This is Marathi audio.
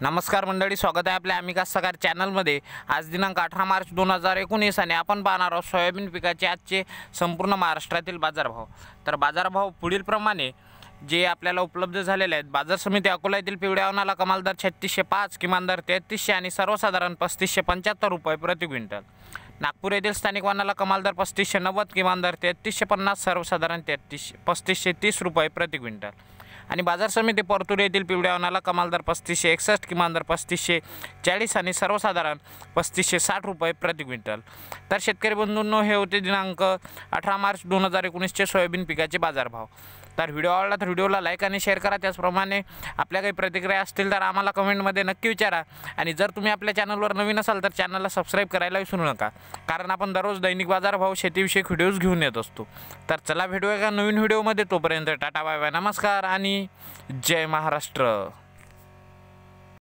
नमस्कार मंडळी, स्वागत आहे आपल्या आम्ही कास्तकार चॅनलमध्ये। आज दिनांक 18 मार्च 2019 आणि आपण पाहणार आहोत सोयाबीन पिकाचे आजचे संपूर्ण महाराष्ट्रातील बाजारभाव। तर बाजारभाव पुढील प्रमाणे जे आपल्याला उपलब्ध झालेले आहेत। बाजार समिती अकोला येथील पिवळ्या वाणाला कमाल दर 3605, किमान दर 3300 आणि सर्वसाधारण 3575 रुपये प्रति क्विंटल। नागपूर येथील स्थानिक वाणाला कमाल दर 3590, किमान दर 3350, सर्वसाधारण 3530 रुपये प्रति क्विंटल। आणि बाजार समिती परतूर येथील पिवळ्या वाणाला कमाल दर 3561, किमान दर 3540 आणि सर्वसाधारण 3560 रुपये प्रति क्विंटल। तर शेतकरी बंधूंनो, हे होते दिनांक 18 मार्च 2019चे सोयाबीन पिकाचे बाजारभाव। तर व्हिडिओ आवडला तर व्हिडिओला लाईक आणि शेअर करा। त्याचप्रमाणे आपल्या काही प्रतिक्रिया असतील तर आम्हाला कमेंटमध्ये नक्की विचारा। आणि जर तुम्ही आपल्या चॅनलवर नवीन असाल तर चॅनलला सबस्क्राईब करायला विसरू नका, कारण आपण दररोज दैनिक बाजारभाव शेतीविषयक व्हिडिओज घेऊन येत असतो। तर चला भेटूया एका नवीन व्हिडिओमध्ये। तोपर्यंत टाटा बाय बाय, नमस्कार आणि जय महाराष्ट्र।